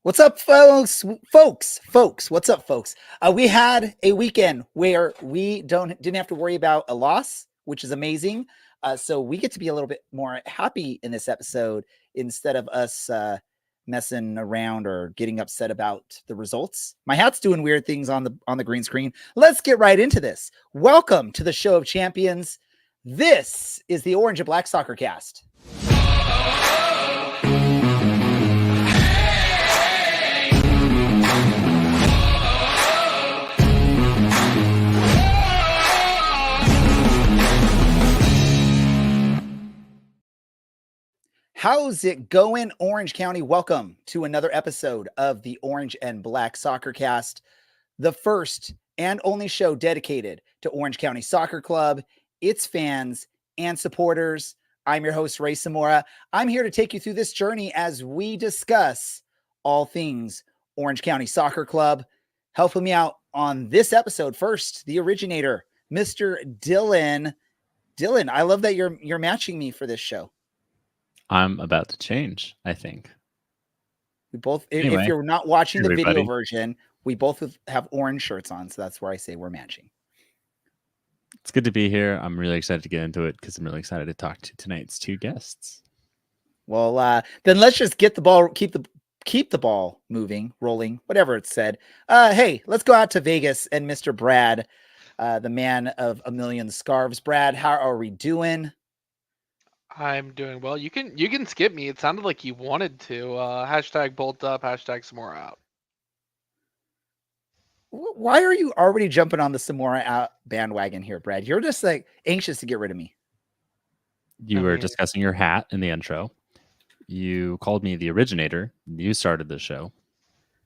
What's up, folks? Folks, what's up, folks? We had a weekend where we didn't have to worry about a loss, which is amazing. So we get to be a little bit more happy in this episode instead of us messing around or getting upset about the results. My hat's doing weird things on the green screen. Let's get right into this. Welcome to the Show of Champions. This is the Orange and Black Soccercast. How's it going, Orange County? Welcome to another episode of the Orange and Black Soccercast, the first and only show dedicated to Orange County Soccer Club, its fans, and supporters. I'm your host, Ray Zamora. I'm here to take you through this journey as we discuss all things Orange County Soccer Club. Helping me out on this episode, first, the originator, Mr. Dylan. Dylan, I love that you're matching me for this show. I'm about to change, I think. We both, Anyway, if you're not watching the everybody. video version, we both have orange shirts on. So that's where I say we're matching. It's good to be here. I'm really excited to get into it because I'm really excited to talk to tonight's two guests. Well, then let's just get the ball, keep the ball moving, rolling, whatever it said. Hey, let's go out to Vegas and Mr. Brad, the man of a million scarves. Brad, how are we doing? I'm doing well. You can skip me. It sounded like you wanted to. Hashtag bolt up, hashtag some more out. Why are you already jumping on the Samora out bandwagon here, Brad? You're just like anxious to get rid of me. You were discussing your hat in the intro. You called me the originator. You started the show.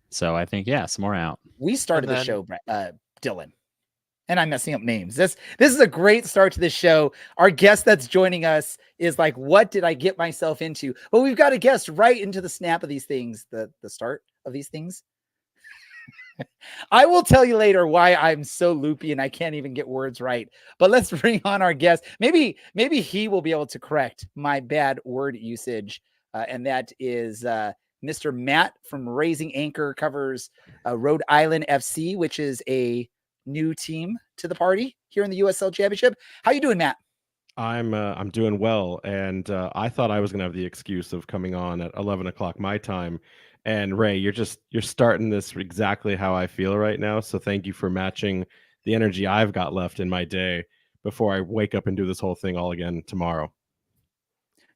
So I think, yeah, some more out. We started the show, Dylan. And I'm messing up names. This is a great start to this show. Our guest that's joining us is like, what did I get myself into? Well, we've got a guest right into the snap of these things, the start of these things. I will tell you later why I'm so loopy and I can't even get words right. But let's bring on our guest. Maybe he will be able to correct my bad word usage. And that is Mr. Matt from Raising Anchor, covers Rhode Island FC, which is a new team to the party here in the USL Championship. How you doing, Matt? I'm doing well, and I thought I was gonna have the excuse of coming on at 11 o'clock my time. And Ray, you're starting this exactly how I feel right now. So thank you for matching the energy I've got left in my day before I wake up and do this whole thing all again tomorrow.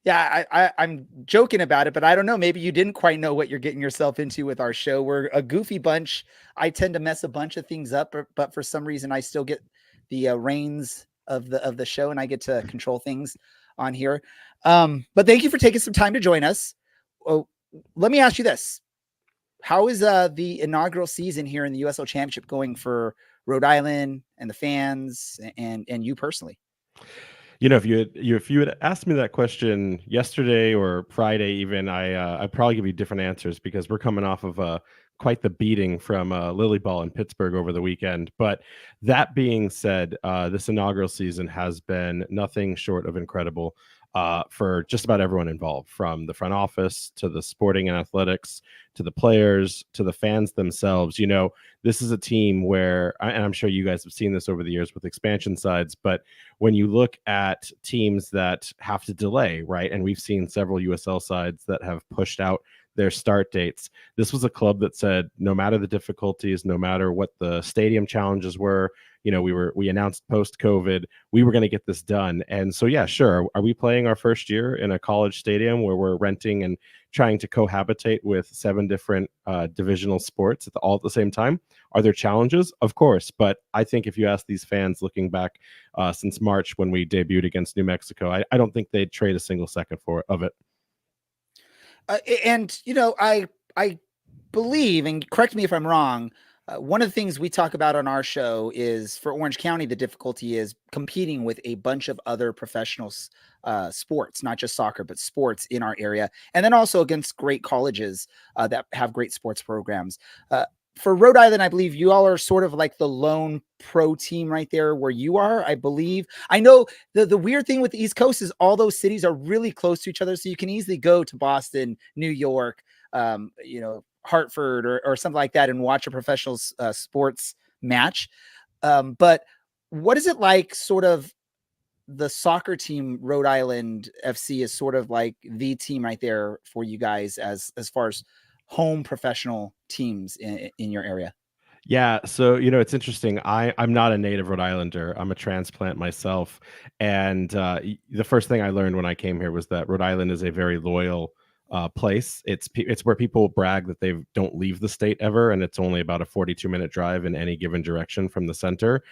Yeah, I'm joking about it, but I don't know. Maybe you didn't quite know what you're getting yourself into with our show. We're a goofy bunch. I tend to mess a bunch of things up, but for some reason, I still get the reins of the show, and I get to control things on here. But thank you for taking some time to join us. Oh, let me ask you this: how is the inaugural season here in the USL Championship going for Rhode Island and the fans and you personally? You know, if you had asked me that question yesterday or Friday, even, I'd probably give you different answers because we're coming off of quite the beating from Lily Ball in Pittsburgh over the weekend. But that being said, this inaugural season has been nothing short of incredible for just about everyone involved, from the front office to the sporting and athletics to the players to the fans themselves. You know, this is a team where, and I'm sure you guys have seen this over the years with expansion sides, but when you look at teams that have to delay, right? And we've seen several USL sides that have pushed out their start dates. This was a club that said, no matter the difficulties, no matter what the stadium challenges were, you know, we announced post-COVID, we were going to get this done. And so, yeah, sure. Are we playing our first year in a college stadium where we're renting and trying to cohabitate with 7 different divisional sports all at the same time? Are there challenges? Of course. But I think if you ask these fans looking back since March when we debuted against New Mexico, I don't think they'd trade a single second of it. And, you know, I believe, and correct me if I'm wrong, one of the things we talk about on our show is for Orange County, the difficulty is competing with a bunch of other professional sports, not just soccer, but sports in our area. And then also against great colleges that have great sports programs. For Rhode Island, I believe you all are sort of like the lone pro team right there where you are, I believe. I know the weird thing with the East Coast is all those cities are really close to each other. So you can easily go to Boston, New York, you know, Hartford or something like that and watch a professional sports match. But what is it like, sort of the soccer team? Rhode Island FC is sort of like the team right there for you guys as far as home professional teams in your area. Yeah, so it's interesting. I'm not a native Rhode Islander. I'm a transplant myself, and the first thing I learned when I came here was that Rhode Island is a very loyal place. It's where people brag that they don't leave the state ever, and it's only about a 42-minute drive in any given direction from the center.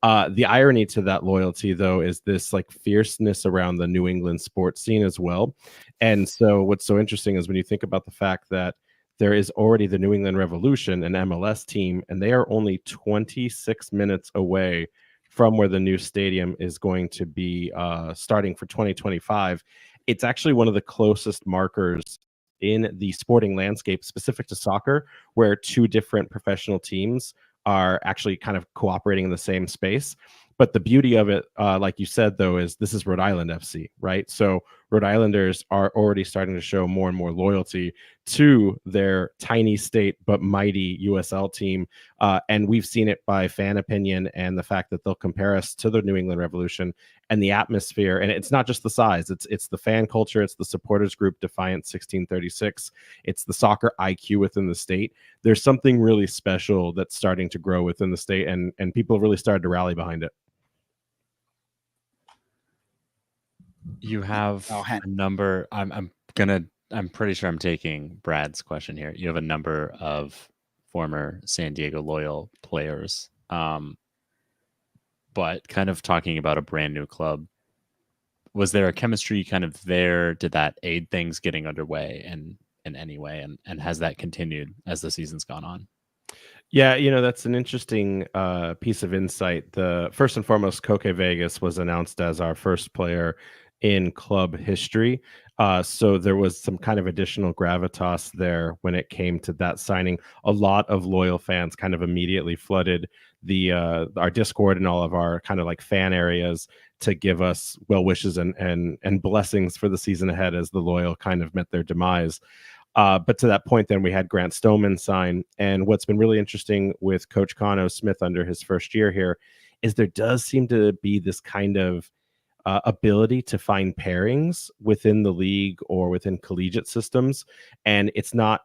The irony to that loyalty, though, is this like fierceness around the New England sports scene as well. And so, what's so interesting is when you think about the fact that there is already the New England Revolution, an MLS team, and they are only 26 minutes away from where the new stadium is going to be starting for 2025. It's actually one of the closest markers in the sporting landscape specific to soccer, where two different professional teams are actually kind of cooperating in the same space. But the beauty of it, like you said, though, is this is Rhode Island FC, right? So Rhode Islanders are already starting to show more and more loyalty to their tiny state but mighty USL team. And we've seen it by fan opinion and the fact that they'll compare us to the New England Revolution and the atmosphere. And it's not just the size, it's the fan culture, it's the supporters group Defiant 1636, it's the soccer IQ within the state. There's something really special that's starting to grow within the state, and people have really started to rally behind it. You have a number. I'm pretty sure I'm taking Brad's question here. You have a number of former San Diego Loyal players, but kind of talking about a brand new club. Was there a chemistry kind of there? Did that aid things getting underway in any way? And has that continued as the season's gone on? Yeah, that's an interesting piece of insight. The first and foremost, Koke Vegas was announced as our first player in club history. So there was some kind of additional gravitas there when it came to that signing. A lot of loyal fans kind of immediately flooded our Discord and all of our kind of like fan areas to give us well wishes and blessings for the season ahead as the Loyal kind of met their demise. But to that point, then we had Grant Stoneman sign. And what's been really interesting with Coach Cano Smith under his first year here is there does seem to be this kind of ability to find pairings within the league or within collegiate systems. And it's not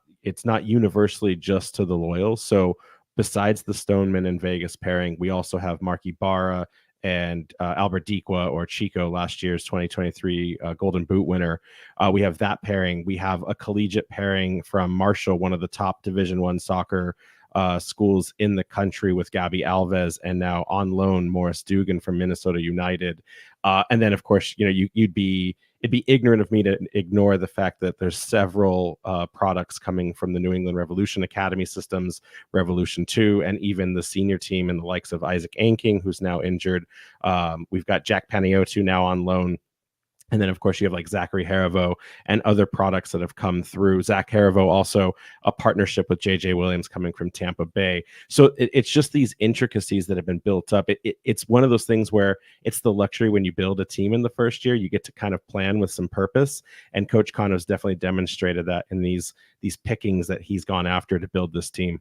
universally just to the Loyal. So besides the Stoneman and Vegas pairing, we also have Marky Barra and Albert Dikwa, or Chico, last year's 2023 Golden Boot winner. We have that pairing. We have a collegiate pairing from Marshall, one of the top Division I soccer schools in the country, with Gabby Alves, and now on loan Morris Dugan from Minnesota United. And then, of course, it'd be ignorant of me to ignore the fact that there's several products coming from the New England Revolution Academy systems, Revolution 2, and even the senior team and the likes of Isaac Anking, who's now injured. We've got Jack Paniotu now on loan. And then, of course, you have like Zachary Harivo and other products that have come through. Zach Harivo also a partnership with JJ Williams coming from Tampa Bay. So it's just these intricacies that have been built up. It's one of those things where it's the luxury when you build a team in the first year, you get to kind of plan with some purpose. And Coach Cano's definitely demonstrated that in these pickings that he's gone after to build this team.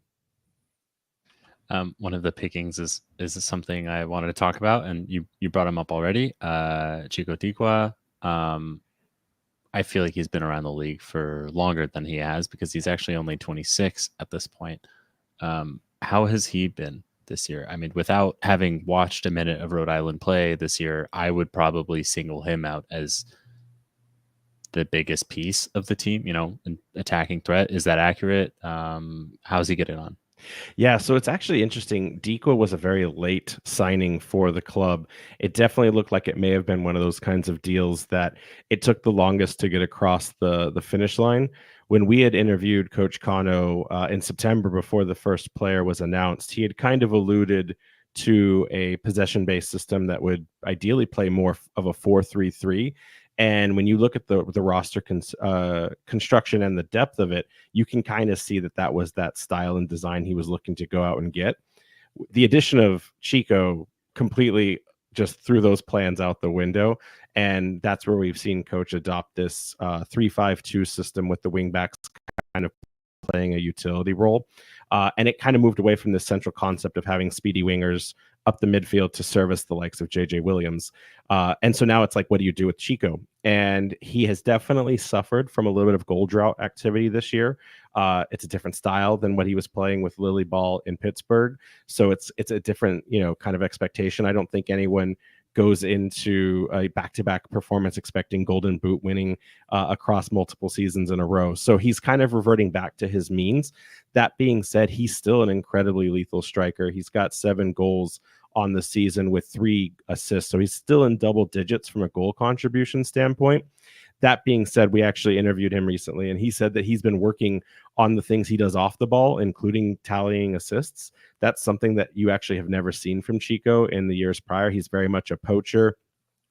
One of the pickings is something I wanted to talk about, and you brought him up already. Chico Dikwa. I feel like he's been around the league for longer than he has, because he's actually only 26 at this point. How has he been this year? I mean, without having watched a minute of Rhode Island play this year, I would probably single him out as the biggest piece of the team, an attacking threat. Is that accurate? How's he getting on? Yeah, so it's actually interesting. Dikwa was a very late signing for the club. It definitely looked like it may have been one of those kinds of deals that it took the longest to get across the finish line. When we had interviewed Coach Cano in September before the first player was announced, he had kind of alluded to a possession-based system that would ideally play more of a 4-3-3. And when you look at the roster construction and the depth of it, you can kind of see that was that style and design he was looking to go out and get. The addition of Chico completely just threw those plans out the window. And that's where we've seen Coach adopt this 3-5-2 system with the wingbacks kind of playing a utility role. And it kind of moved away from this central concept of having speedy wingers up the midfield to service the likes of JJ Williams. And so now it's like, what do you do with Chico? And he has definitely suffered from a little bit of goal drought activity this year. It's a different style than what he was playing with Lily Ball in Pittsburgh. So it's a different, kind of expectation. I don't think anyone goes into a back-to-back performance expecting Golden Boot winning across multiple seasons in a row. So he's kind of reverting back to his means. That being said, he's still an incredibly lethal striker. He's got 7 goals on the season with 3 assists. So he's still in double digits from a goal contribution standpoint. That being said, we actually interviewed him recently, and he said that he's been working on the things he does off the ball, including tallying assists. That's something that you actually have never seen from Chico in the years prior. He's very much a poacher,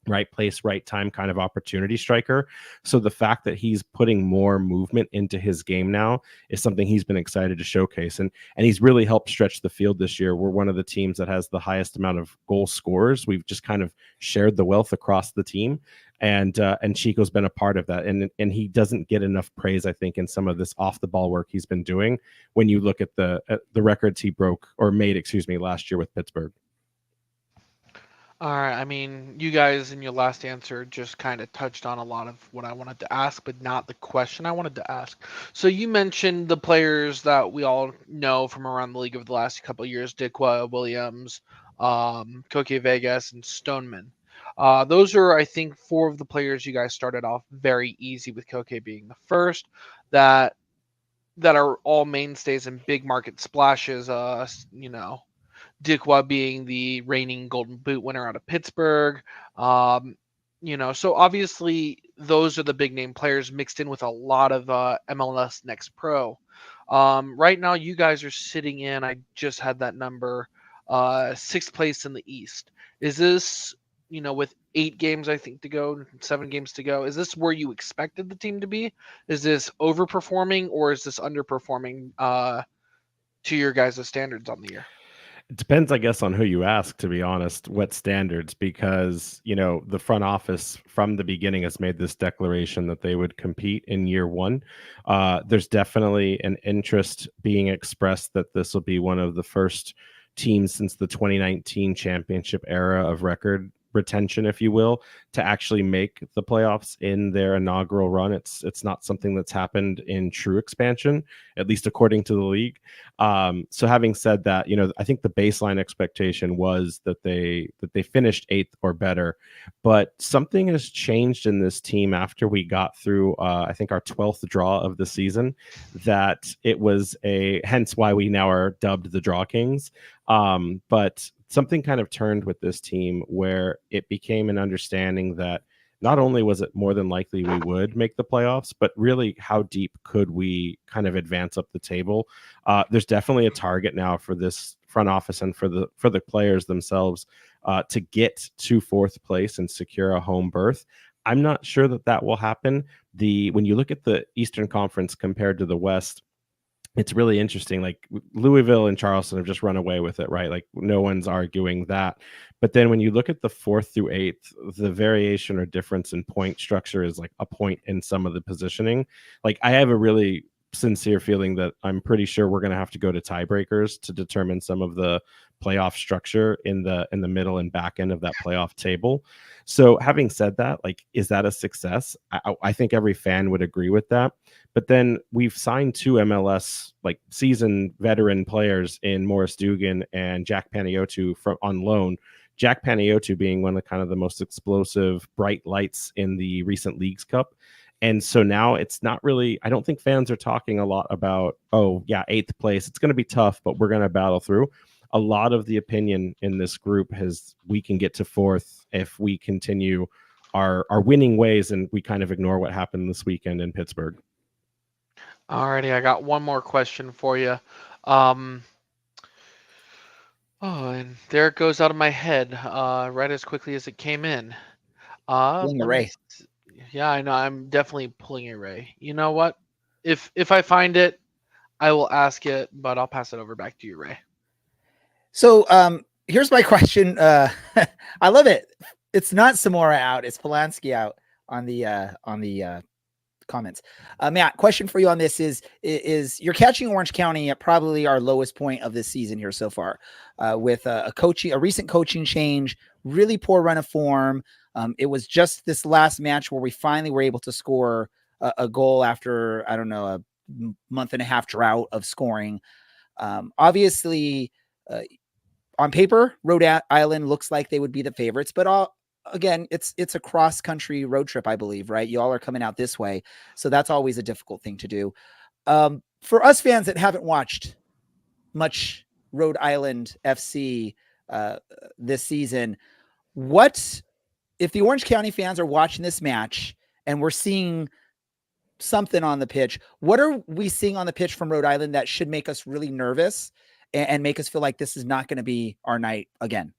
right place, right time kind of opportunity striker. So the fact that he's putting more movement into his game now is something he's been excited to showcase. And he's really helped stretch the field this year. We're one of the teams that has the highest amount of goal scorers. We've just kind of shared the wealth across the team. And Chico's been a part of that. And he doesn't get enough praise, I think, in some of this off the ball work he's been doing when you look at the records he made last year with Pittsburgh. All right. I mean, you guys in your last answer just kind of touched on a lot of what I wanted to ask, but not the question I wanted to ask. So you mentioned the players that we all know from around the league over the last couple of years: Dikwa, Williams, Koke Vegas, and Stoneman. Those are, I think, 4 of the players you guys started off very easy with, Koke being the first, that are all mainstays in big market splashes. Dikwa being the reigning Golden Boot winner out of Pittsburgh. So obviously those are the big name players mixed in with a lot of MLS Next Pro. Right now you guys are sitting in, I just had that number, 6th place in the East. Is this, with 8 games, I think, to go, 7 games to go, is this where you expected the team to be? Is this overperforming, or is this underperforming to your guys' standards on the year? It depends, I guess, on who you ask, to be honest, what standards, because, the front office from the beginning has made this declaration that they would compete in year 1. There's definitely an interest being expressed that this will be one of the first teams since the 2019 championship era of record retention, if you will, to actually make the playoffs in their inaugural run. It's not something that's happened in true expansion, at least according to the league. So having said that, I think the baseline expectation was that they finished 8th or better, but something has changed in this team after we got through I think our 12th draw of the season, that it was hence why we now are dubbed the Draw Kings. But something kind of turned with this team where it became an understanding that not only was it more than likely we would make the playoffs, but really how deep could we kind of advance up the table. There's definitely a target now for this front office and for the players themselves to get to 4th place and secure a home berth. I'm not sure that will happen. When you look at the Eastern Conference compared to the West, it's really interesting. Like Louisville and Charleston have just run away with it, right? Like no one's arguing that. But then when you look at the 4th through 8th, the variation or difference in point structure is like a point in some of the positioning. Like I have a really sincere feeling that I'm pretty sure we're going to have to go to tiebreakers to determine some of the playoff structure in the middle and back end of that playoff table. So having said that, like, is that a success? I think every fan would agree with that. But then we've signed 2 MLS like seasoned veteran players in Morris Dugan and Jack Panayiotou on loan. Jack Panayiotou being one of kind of the most explosive bright lights in the recent Leagues Cup. And so now it's not really, I don't think fans are talking a lot about, 8th place. It's going to be tough, but we're going to battle through. A lot of the opinion in this group we can get to 4th if we continue our winning ways and we kind of ignore what happened this weekend in Pittsburgh. Alrighty, I got one more question for you. And there it goes out of my head right as quickly as it came in. Ray. Yeah, I know. I'm definitely pulling a Ray. You know what? If I find it, I will ask it, but I'll pass it over back to you, Ray. So here's my question. I love it. It's not Samora out. It's Polanski out on the comments. Matt, question for you on this is you're catching Orange County at probably our lowest point of this season here so far, with a recent coaching change, really poor run of form. It was just this last match where we finally were able to score a goal after, I don't know, a month and a half drought of scoring. Obviously, on paper, Rhode Island looks like they would be the favorites, but again, it's a cross-country road trip, I believe, right? You all are coming out this way, so that's always a difficult thing to do. For us fans that haven't watched much Rhode Island FC this season, what if the Orange County fans are watching this match and we're seeing something on the pitch? What are we seeing on the pitch from Rhode Island that should make us really nervous and make us feel like this is not going to be our night again?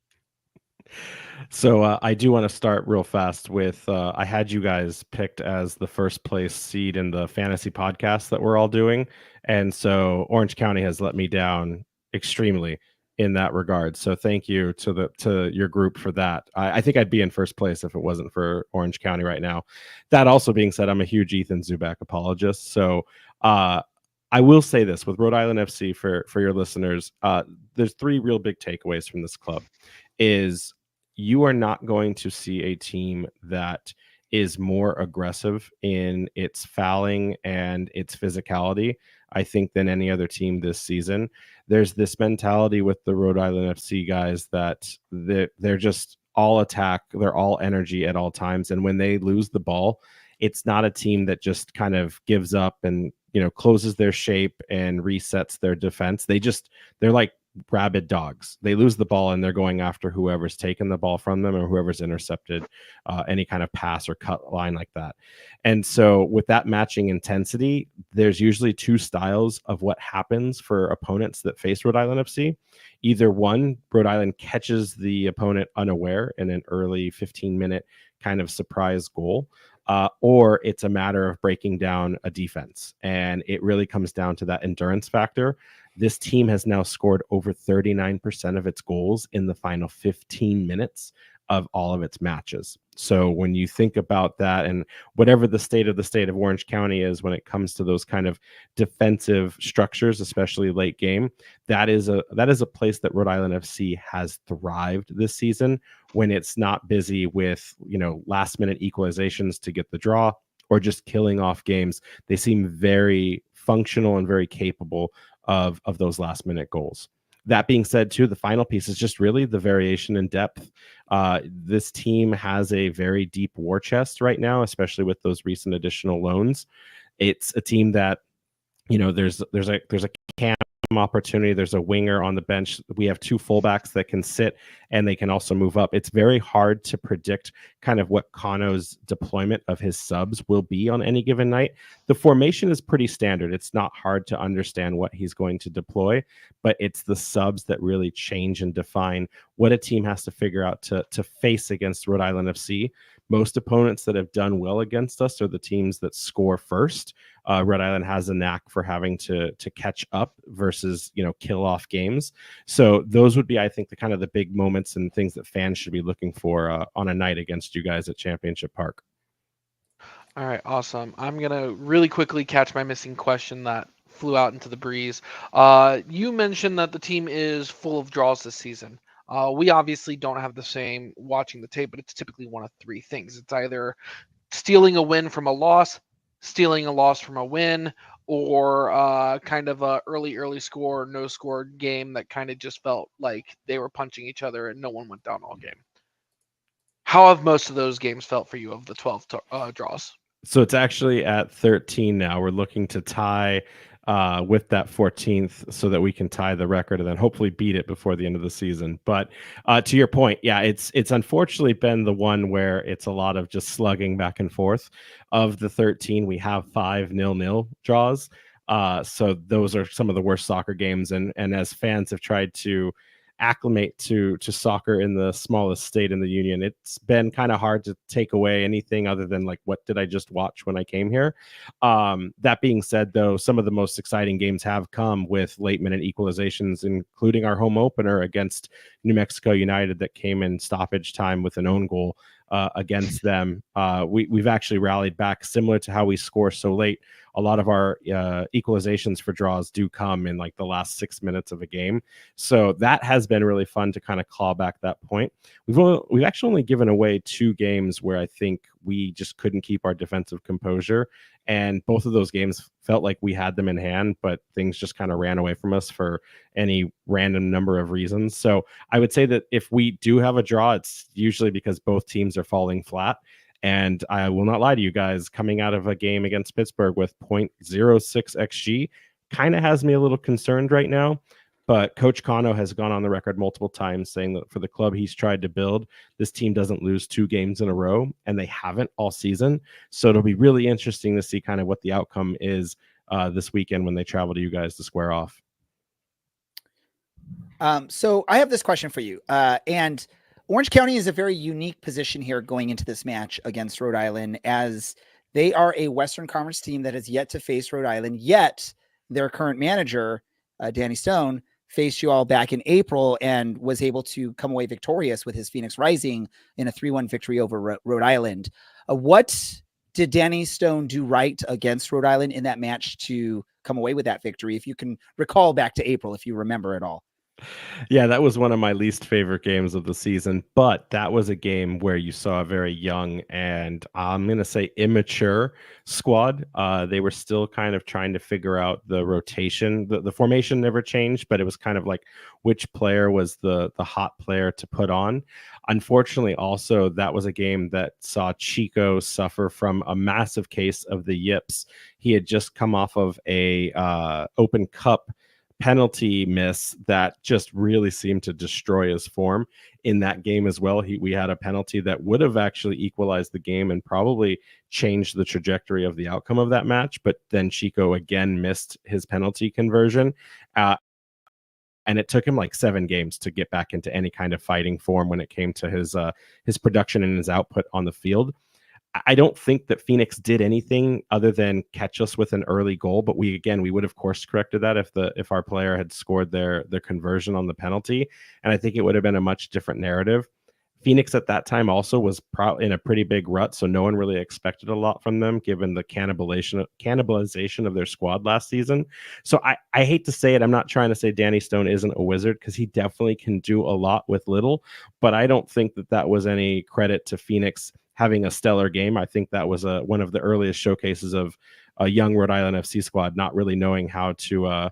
So I do want to start real fast with I had you guys picked as the first place seed in the fantasy podcast that we're all doing. And so Orange County has let me down extremely in that regard. So thank you to your group for that. I think I'd be in first place if it wasn't for Orange County right now. That also being said, I'm a huge Ethan Zubak apologist. So I will say this with Rhode Island FC for your listeners, there's three real big takeaways from this club. Is you are not going to see a team that is more aggressive in its fouling and its physicality, I think, than any other team this season. There's this mentality with the Rhode Island FC guys that they're just all attack, they're all energy at all times. And when they lose the ball, it's not a team that just kind of gives up and, closes their shape and resets their defense. They're like rabid dogs. They lose the ball and they're going after whoever's taken the ball from them or whoever's intercepted any kind of pass or cut line like that. And so with that matching intensity, there's usually two styles of what happens for opponents that face Rhode Island FC. Either one, Rhode Island catches the opponent unaware in an early 15-minute kind of surprise goal, or it's a matter of breaking down a defense. And it really comes down to that endurance factor. This team has now scored over 39% of its goals in the final 15 minutes of all of its matches. So when you think about that, and whatever the state of Orange County is when it comes to those kind of defensive structures, especially late game, that is a place that Rhode Island FC has thrived this season when it's not busy with, last minute equalizations to get the draw or just killing off games. They seem very functional and very capable of those last minute goals. That being said, too, the final piece is just really the variation in depth. This team has a very deep war chest right now, especially with those recent additional loans. It's a team that, there's a cam opportunity. There's a winger on the bench. We have two fullbacks that can sit and they can also move up. It's very hard to predict kind of what Kano's deployment of his subs will be on any given night. The formation is pretty standard. It's not hard to understand what he's going to deploy, but it's the subs that really change and define what a team has to figure out to face against Rhode Island FC. Most opponents that have done well against us are the teams that score first. Rhode Island has a knack for having to catch up versus, kill off games. So those would be, I think, the big moments and things that fans should be looking for on a night against you guys at Championship Park. All right, awesome. I'm going to really quickly catch my missing question that flew out into the breeze. You mentioned that the team is full of draws this season. We obviously don't have the same watching the tape, but it's typically one of three things. It's either stealing a win from a loss, stealing a loss from a win, or kind of a early score, no score game that kind of just felt like they were punching each other and no one went down all game. How have most of those games felt for you of the 12 draws? So it's actually at 13 now. We're looking to tie with that 14th so that we can tie the record and then hopefully beat it before the end of the season. But to your point, yeah, it's unfortunately been the one where it's a lot of just slugging back and forth. Of the 13, we have 5 0-0 draws. So those are some of the worst soccer games. And as fans have tried to acclimate to soccer in the smallest state in the union, it's been kind of hard to take away anything other than like, what did I just watch when I came here? That being said, though, some of the most exciting games have come with late minute equalizations, including our home opener against New Mexico United that came in stoppage time with an own goal against them. We've actually rallied back, similar to how we score so late. A lot of our equalizations for draws do come in like the last 6 minutes of a game. So that has been really fun to kind of claw back that point. We've actually only given away 2 games where I think we just couldn't keep our defensive composure. And both of those games felt like we had them in hand, but things just kind of ran away from us for any random number of reasons. So I would say that if we do have a draw, it's usually because both teams are falling flat. And I will not lie to you guys, coming out of a game against Pittsburgh with 0.06 XG kind of has me a little concerned right now. But Coach Cano has gone on the record multiple times saying that for the club he's tried to build, this team doesn't lose 2 games in a row, and they haven't all season. So it'll be really interesting to see kind of what the outcome is this weekend when they travel to you guys to square off. So I have this question for you. And Orange County is a very unique position here going into this match against Rhode Island, as they are a Western Conference team that has yet to face Rhode Island, yet their current manager, Danny Stone, faced you all back in April and was able to come away victorious with his Phoenix Rising in a 3-1 victory over Rhode Island. What did Danny Stone do right against Rhode Island in that match to come away with that victory? If you can recall back to April, if you remember at all. Yeah, that was one of my least favorite games of the season, but that was a game where you saw a very young and I'm going to say immature squad. They were still kind of trying to figure out the rotation. The formation never changed, but it was kind of like which player was the hot player to put on. Unfortunately, also, that was a game that saw Chico suffer from a massive case of the yips. He had just come off of a Open Cup penalty miss that just really seemed to destroy his form in that game as well. We had a penalty that would have actually equalized the game and probably changed the trajectory of the outcome of that match. But then Chico again missed his penalty conversion. And it took him like 7 games to get back into any kind of fighting form when it came to his production and his output on the field. I don't think that Phoenix did anything other than catch us with an early goal, but we would have course corrected that if our player had scored their conversion on the penalty, and I think it would have been a much different narrative. Phoenix at that time also was in a pretty big rut, so no one really expected a lot from them given the cannibalization of their squad last season. So I hate to say it, I'm not trying to say Danny Stone isn't a wizard, because he definitely can do a lot with little, but I don't think that was any credit to Phoenix having a stellar game. I think that was one of the earliest showcases of a young Rhode Island FC squad not really knowing how to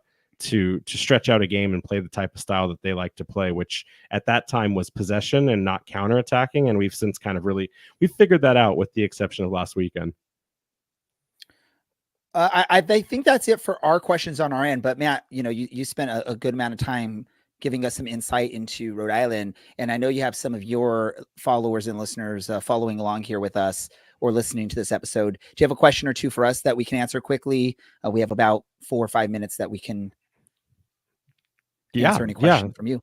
stretch out a game and play the type of style that they like to play, which at that time was possession and not counterattacking. And we've since kind of we've figured that out with the exception of last weekend. I think that's it for our questions on our end. But Matt, you spent a good amount of time giving us some insight into Rhode Island. And I know you have some of your followers and listeners following along here with us or listening to this episode. Do you have a question or two for us that we can answer quickly? We have about 4 or 5 minutes that we can answer any question from you.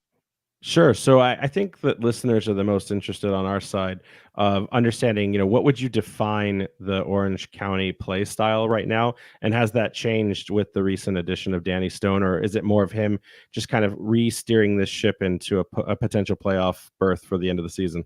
Sure. So I think that listeners are the most interested on our side of understanding, what would you define the Orange County play style right now? And has that changed with the recent addition of Danny Stone, or is it more of him just kind of re-steering this ship into a potential playoff berth for the end of the season?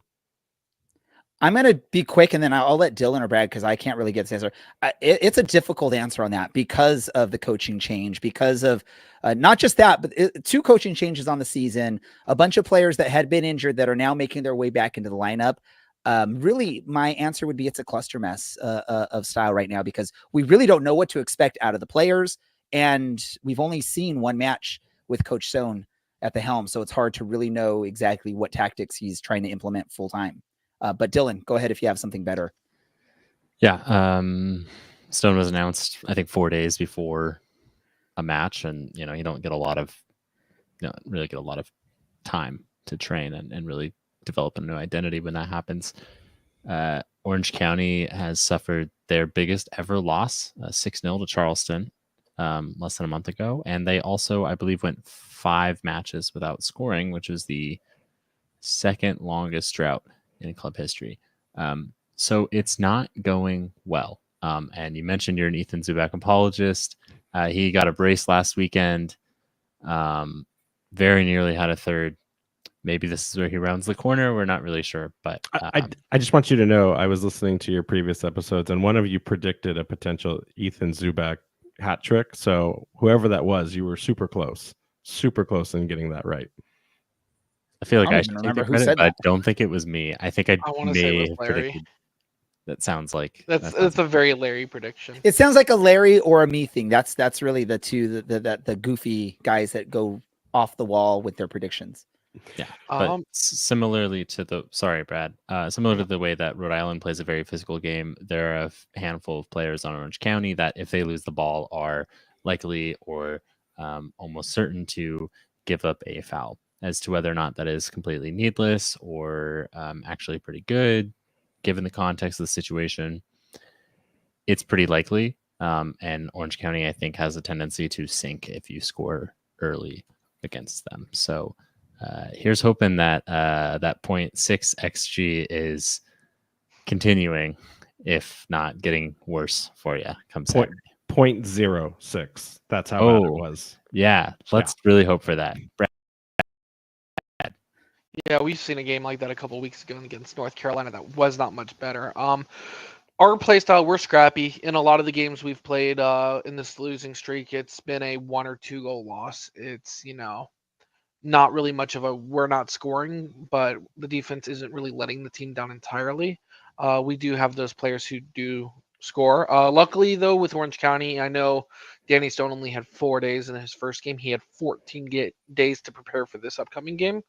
I'm going to be quick, and then I'll let Dylan or Brad, because I can't really get this answer. It's a difficult answer on that because of the coaching change, because of not just that, but 2 coaching changes on the season, a bunch of players that had been injured that are now making their way back into the lineup. Really, my answer would be it's a cluster mess of style right now, because we really don't know what to expect out of the players, and we've only seen 1 match with Coach Stone at the helm, so it's hard to really know exactly what tactics he's trying to implement full time. But Dylan, go ahead if you have something better. Yeah. Stone was announced, I think, 4 days before a match, and you don't get really get a lot of time to train and really develop a new identity when that happens. Orange County has suffered their biggest ever loss, 6-0 to Charleston, less than a month ago, and they also, I believe, went 5 matches without scoring, which is the second longest drought in club history. So it's not going well. And you mentioned you're an Ethan Zubak apologist. He got a brace last weekend. Very nearly had a third. maybe this is where he rounds the corner. We're not really sure, but I just want you to know I was listening to your previous episodes, and one of you predicted a potential Ethan Zubak hat trick. So whoever that was, you were super close in getting that right. I feel like I don't I even should take remember the who credit, said but I that. don't think it was me. I think I wanna say it may was have Larry. predicted. That sounds like That's a very Larry prediction. It sounds like a Larry or a me thing. That's really the two the goofy guys that go off the wall with their predictions. Yeah, but similarly to Brad, similar to Yeah. the way that Rhode Island plays a very physical game, there are a handful of players on Orange County that if they lose the ball are likely or almost certain to give up a foul. As to whether or not that is completely needless or actually pretty good, given the context of the situation, it's pretty likely. And Orange County, I think, has a tendency to sink if you score early against them. So here's hoping that that 0.6 XG is continuing, if not getting worse for you come Saturday. 0.06. That's how bad it was. Yeah, let's really hope for that. Brad. Yeah, we've seen a game like that a couple weeks ago against North Carolina that was not much better. Our play style, we're scrappy. In a lot of the games we've played in this losing streak, it's been a 1 or 2 goal loss. It's, not really much of a we're not scoring, but the defense isn't really letting the team down entirely. We do have those players who do score. Luckily, though, with Orange County, I know Danny Stone only had 4 days in his first game. He had 14 days to prepare for this upcoming game.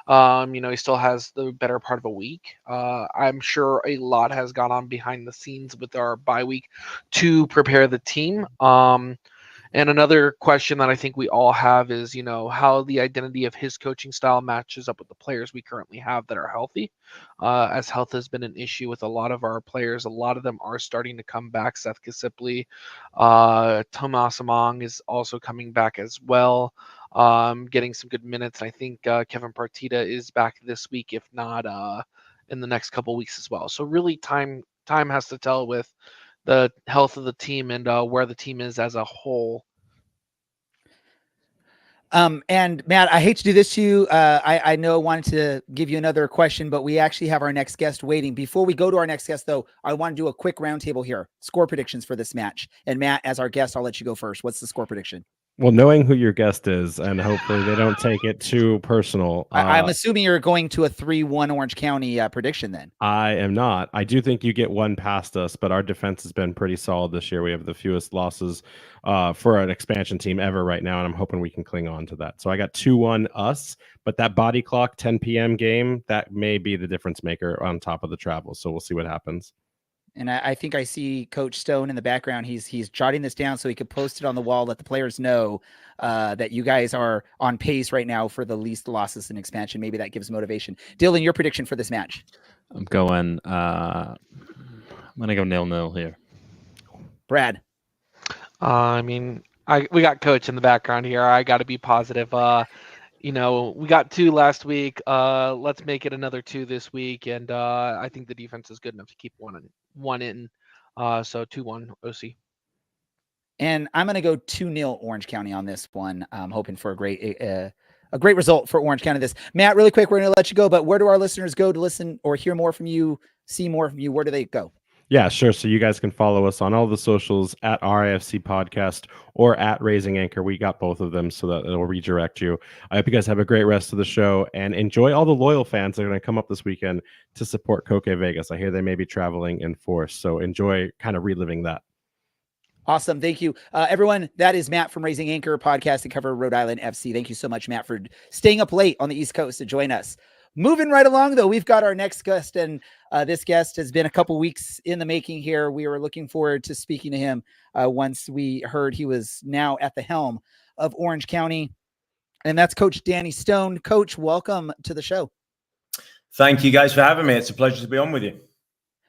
He still has the better part of a week. I'm sure a lot has gone on behind the scenes with our bye week to prepare the team. And another question that I think we all have is, how the identity of his coaching style matches up with the players we currently have that are healthy. As health has been an issue with a lot of our players, a lot of them are starting to come back. Seth Kasipli, Tomas Among is also coming back as well, getting some good minutes. I think Kevin Partita is back this week, if not in the next couple weeks as well. So really, time has to tell with the health of the team and where the team is as a whole. And Matt, I hate to do this to you. I know I wanted to give you another question, but we actually have our next guest waiting. Before we go to our next guest, though, I want to do a quick roundtable here. Score predictions for this match. And Matt, as our guest, I'll let you go first. What's the score prediction? Well, knowing who your guest is, and hopefully they don't take it too personal. I'm assuming you're going to a 3-1 Orange County prediction then. I am not. I do think you get one past us, but our defense has been pretty solid this year. We have the fewest losses for an expansion team ever right now, and I'm hoping we can cling on to that. So I got 2-1 us, but that body clock 10 p.m. game, that may be the difference maker on top of the travel. So we'll see what happens. And I think I see Coach Stone in the background. He's jotting this down so he could post it on the wall, let the players know that you guys are on pace right now for the least losses in expansion. Maybe that gives motivation. Dylan, your prediction for this match? I'm going to go 0-0 here. Brad? We got Coach in the background here. I got to be positive. We got 2 last week. Let's make it another 2 this week. And I think the defense is good enough to keep one in. So 2-1 OC. And I'm going to go 2-0 Orange County on this one. I'm hoping for a great result for Orange County. This Matt, really quick, we're going to let you go, but where do our listeners go to listen or hear more from you, see more from you? Where do they go? Yeah, sure. So you guys can follow us on all the socials at RIFC Podcast or at Raising Anchor. We got both of them so that it'll redirect you. I hope you guys have a great rest of the show and enjoy all the loyal fans that are going to come up this weekend to support Coke Vegas. I hear they may be traveling in force, so enjoy kind of reliving that. Awesome. Thank you. Everyone, that is Matt from Raising Anchor podcast to cover Rhode Island FC. Thank you so much, Matt, for staying up late on the East Coast to join us. Moving right along, though, we've got our next guest, and this guest has been a couple weeks in the making here. We were looking forward to speaking to him once we heard he was now at the helm of Orange County, and that's Coach Danny Stone. Coach, welcome to the show. Thank you guys for having me. It's a pleasure to be on with you.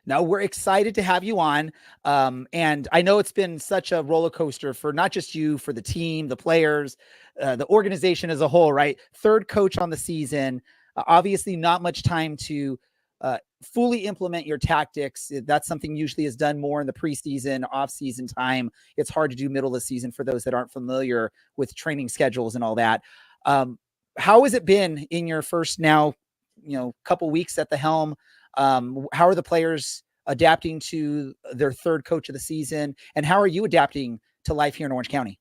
Now, we're excited to have you on, and I know it's been such a roller coaster for not just you, for the team, the players, the organization as a whole, right? Third coach on the season. Obviously, not much time to fully implement your tactics. That's something usually is done more in the preseason, off-season time. It's hard to do middle of the season for those that aren't familiar with training schedules and all that. how has it been in your first now, couple weeks at the helm? How are the players adapting to their third coach of the season, and how are you adapting to life here in Orange County?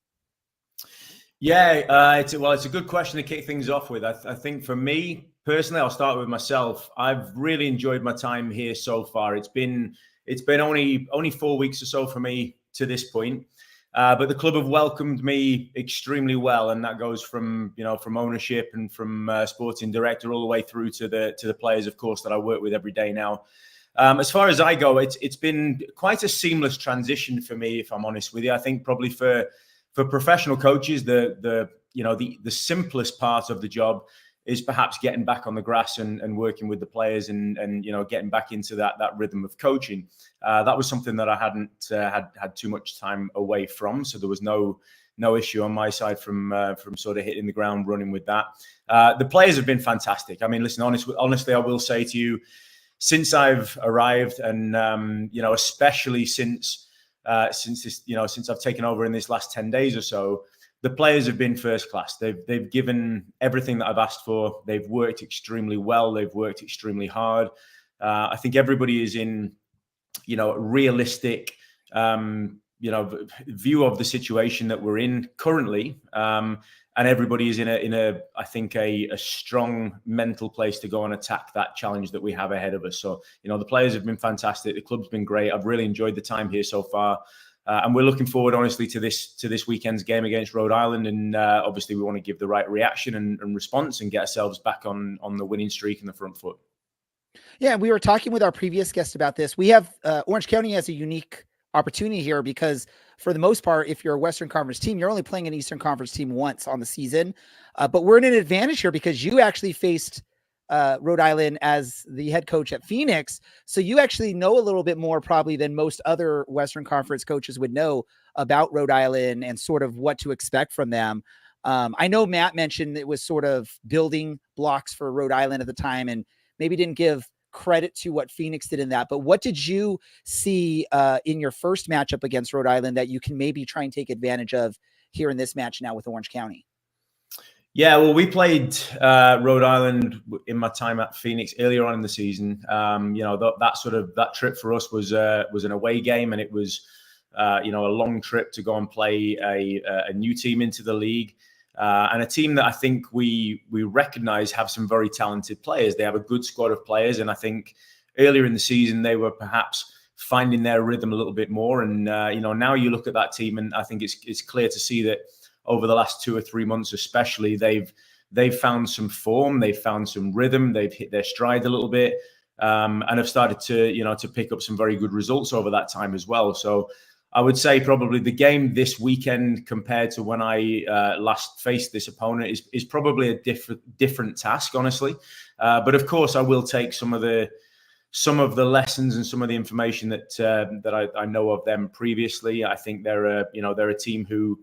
Yeah, it's a good question to kick things off with. I think for me personally, I'll start with myself. I've really enjoyed my time here so far. It's been only 4 weeks or so for me to this point, but the club have welcomed me extremely well, and that goes from ownership and from sporting director all the way through to the players, of course, that I work with every day now. As far as I go, it's been quite a seamless transition for me, if I'm honest with you. I think probably for professional coaches, the simplest part of the job is perhaps getting back on the grass and working with the players and getting back into that rhythm of coaching. That was something that I hadn't had too much time away from, so there was no issue on my side from sort of hitting the ground running with that. The players have been fantastic. I mean, listen, honestly, I will say to you, since I've arrived, and especially since I've taken over in this last 10 days or so, the players have been first class. They've given everything that I've asked for. They've worked extremely well. They've worked extremely hard. I think everybody is in, realistic, view of the situation that we're in currently. And everybody is in a strong mental place to go and attack that challenge that we have ahead of us. So, the players have been fantastic. The club's been great. I've really enjoyed the time here so far. And we're looking forward, honestly, to this weekend's game against Rhode Island. And obviously, we want to give the right reaction and response and get ourselves back on the winning streak in the front foot. Yeah, we were talking with our previous guest about this. We have Orange County has a unique opportunity here because for the most part, if you're a Western Conference team, you're only playing an Eastern Conference team once on the season. But we're in an advantage here because you actually faced Rhode Island as the head coach at Phoenix. So you actually know a little bit more probably than most other Western Conference coaches would know about Rhode Island and sort of what to expect from them. I know Matt mentioned it was sort of building blocks for Rhode Island at the time and maybe didn't give credit to what Phoenix did in that. But what did you see in your first matchup against Rhode Island that you can maybe try and take advantage of here in this match now with Orange County? Yeah, well, we played Rhode Island in my time at Phoenix earlier on in the season. That trip for us was an away game, and it was a long trip to go and play a new team into the league. And a team that I think we recognize have some very talented players. They have a good squad of players. And I think earlier in the season, they were perhaps finding their rhythm a little bit more. And, now you look at that team and I think it's clear to see that over the last 2 or 3 months, especially, they've found some form, they've found some rhythm, they've hit their stride a little bit, and have started to pick up some very good results over that time as well. So I would say probably the game this weekend compared to when I last faced this opponent is probably a different task, honestly. But of course, I will take some of the lessons and some of the information that I know of them previously. I think they're a team who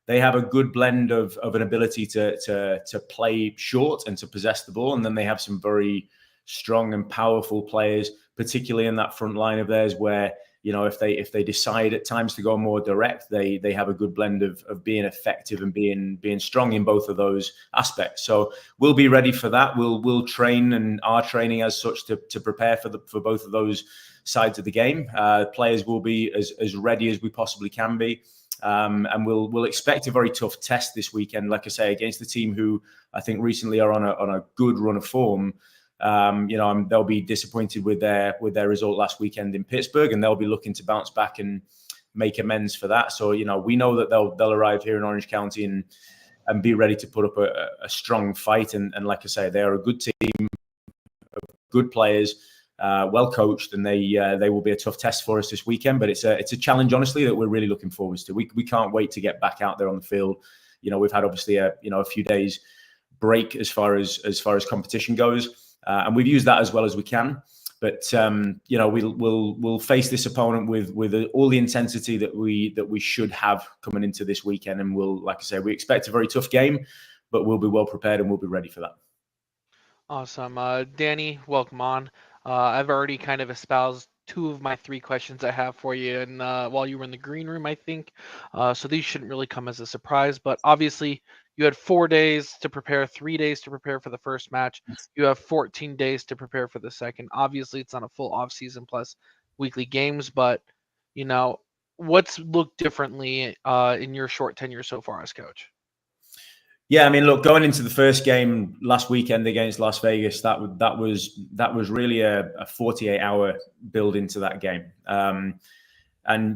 they have a good blend of an ability to play short and to possess the ball, and then they have some very strong and powerful players, particularly in that front line of theirs, where if they decide at times to go more direct, they have a good blend of being effective and being strong in both of those aspects. So we'll be ready for that. We'll train and are training as such to prepare for both of those sides of the game. Players will be as ready as we possibly can be. And we'll expect a very tough test this weekend, like I say, against the team who I think recently are on a good run of form. They'll be disappointed with their result last weekend in Pittsburgh, and they'll be looking to bounce back and make amends for that. So we know that they'll arrive here in Orange County and be ready to put up a strong fight. And like I say, they are a good team, good players. Well coached, and they will be a tough test for us this weekend. But it's a challenge, honestly, that we're really looking forward to. We can't wait to get back out there on the field. We've had obviously a few days break as far as competition goes, and we've used that as well as we can. But we'll face this opponent with all the intensity that we should have coming into this weekend, and like I say, we expect a very tough game, but we'll be well prepared and we'll be ready for that. Awesome. Danny, welcome on. I've already kind of espoused 2 of my 3 questions I have for you, and while you were in the green room, I think. So these shouldn't really come as a surprise, but obviously You had 4 days to prepare, 3 days to prepare for the first match. You have 14 days to prepare for the second. Obviously, it's not a full off season plus weekly games, but what's looked differently in your short tenure so far as coach? Yeah, I mean, look, going into the first game last weekend against Las Vegas, that was really a 48-hour build into that game. And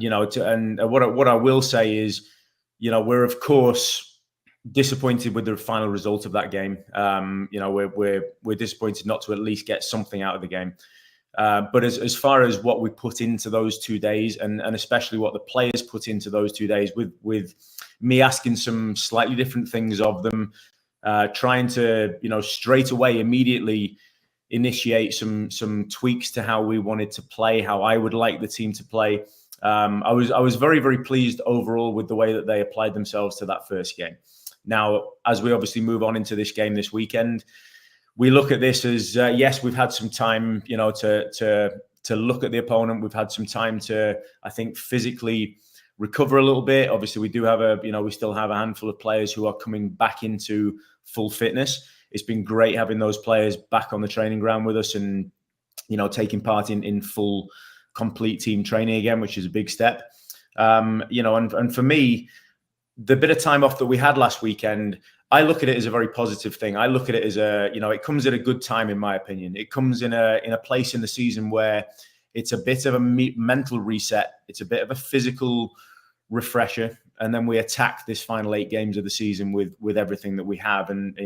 what I will say is, we're of course disappointed with the final result of that game. We're disappointed not to at least get something out of the game. But as far as what we put into those 2 days, and especially what the players put into those 2 days, with me asking some slightly different things of them, trying to straight away immediately initiate some tweaks to how we wanted to play, how I would like the team to play. I was very, very pleased overall with the way that they applied themselves to that first game. Now, as we obviously move on into this game this weekend, we look at this as yes, we've had some time, to look at the opponent. We've had some time to, I think, physically recover a little bit. Obviously, we do have we still have a handful of players who are coming back into full fitness. It's been great having those players back on the training ground with us and, taking part in full, complete team training again, which is a big step. And for me, the bit of time off that we had last weekend, I look at it as a very positive thing. I look at it as it comes at a good time, in my opinion. It comes in a place in the season where it's a bit of a mental reset. It's a bit of a physical refresher. And then we attack this final 8 games of the season with everything that we have. And,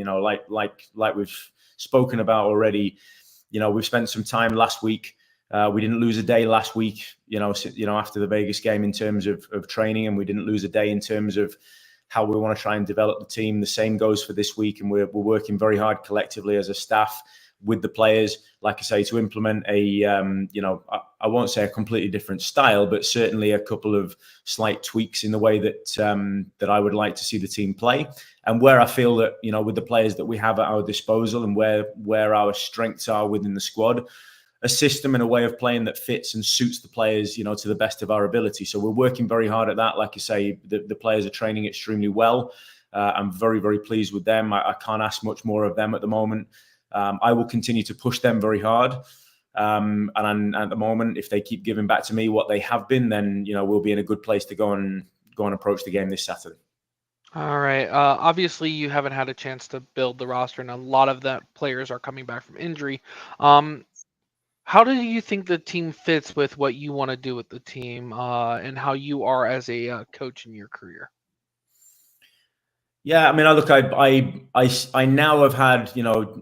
like we've spoken about already, we've spent some time last week. We didn't lose a day last week, after the Vegas game in terms of training, and we didn't lose a day in terms of how we want to try and develop the team. The same goes for this week, and we're working very hard collectively as a staff with the players, like I say, to implement I won't say a completely different style, but certainly a couple of slight tweaks in the way that I would like to see the team play, and where I feel that with the players that we have at our disposal and where our strengths are within the squad, a system and a way of playing that fits and suits the players, to the best of our ability. So we're working very hard at that. Like I say, the players are training extremely well. I'm very, very pleased with them. I can't ask much more of them at the moment. I will continue to push them very hard. And at the moment, if they keep giving back to me what they have been, then, we'll be in a good place to go and approach the game this Saturday. All right. Obviously, you haven't had a chance to build the roster, and a lot of the players are coming back from injury. How do you think the team fits with what you want to do with the team, and how you are as a coach in your career? Yeah, I mean, I now have had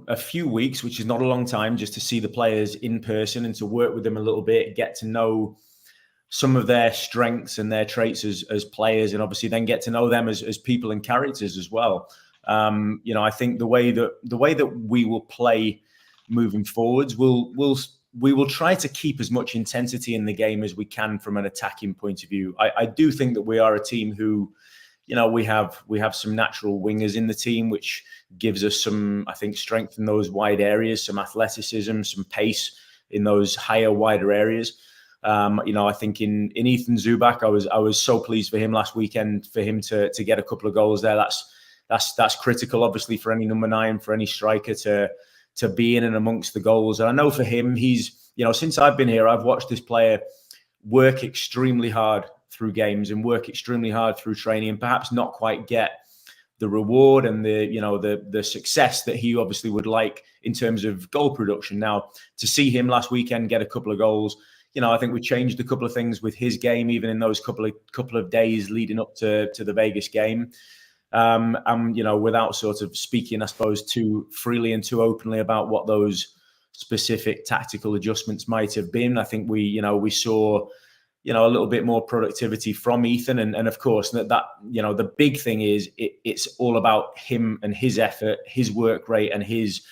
a few weeks, which is not a long time, just to see the players in person and to work with them a little bit, get to know some of their strengths and their traits as players, and obviously then get to know them as people and characters as well. I think the way that we will play moving forwards, we will try to keep as much intensity in the game as we can from an attacking point of view. I do think that we are a team who, we have some natural wingers in the team, which gives us some, I think, strength in those wide areas, some athleticism, some pace in those higher, wider areas. I think in Ethan Zubak, I was so pleased for him last weekend, for him to get a couple of goals there. That's critical, obviously, for any number 9, for any striker to be in and amongst the goals. And I know for him, he's, since I've been here, I've watched this player work extremely hard through games and work extremely hard through training, and perhaps not quite get the reward and the success that he obviously would like in terms of goal production. Now, to see him last weekend get a couple of goals, I think we changed a couple of things with his game, even in those couple of days leading up to the Vegas game. Without sort of speaking, I suppose, too freely and too openly about what those specific tactical adjustments might have been, I think we saw, a little bit more productivity from Ethan. And of course, that the big thing is it's all about him and his effort, his work rate, and his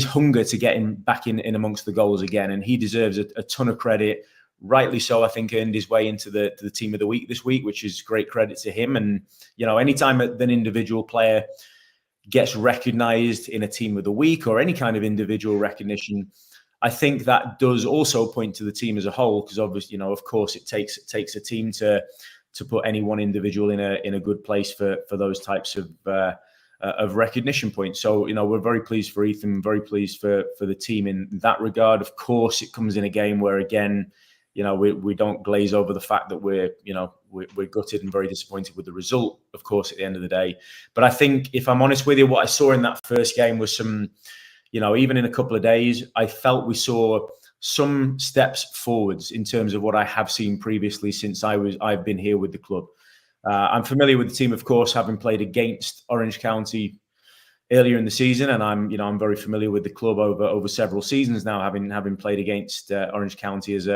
hunger to get him back in amongst the goals again. And he deserves a ton of credit. Rightly so, I think, earned his way into the team of the week this week, which is great credit to him. And, anytime an individual player gets recognized in a team of the week or any kind of individual recognition, I think that does also point to the team as a whole, because obviously, of course, it takes a team to put any one individual in a good place for those types of recognition points. So, we're very pleased for Ethan, very pleased for the team in that regard. Of course, it comes in a game where, again, we don't glaze over the fact that we're gutted and very disappointed with the result, of course, at the end of the day. But I think, if I'm honest with you, what I saw in that first game was some, even in a couple of days, I felt we saw some steps forwards in terms of what I have seen previously since I've been here with the club. I'm familiar with the team, of course, having played against Orange County earlier in the season, and I'm very familiar with the club over several seasons now, having played against Orange County as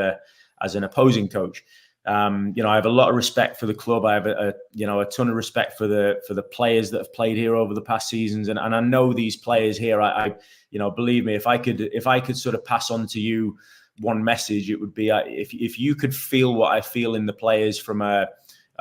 an opposing coach. I have a lot of respect for the club. I have a ton of respect for the players that have played here over the past seasons, and I know these players here. I believe me, if I could sort of pass on to you one message, it would be if you could feel what I feel in the players, from a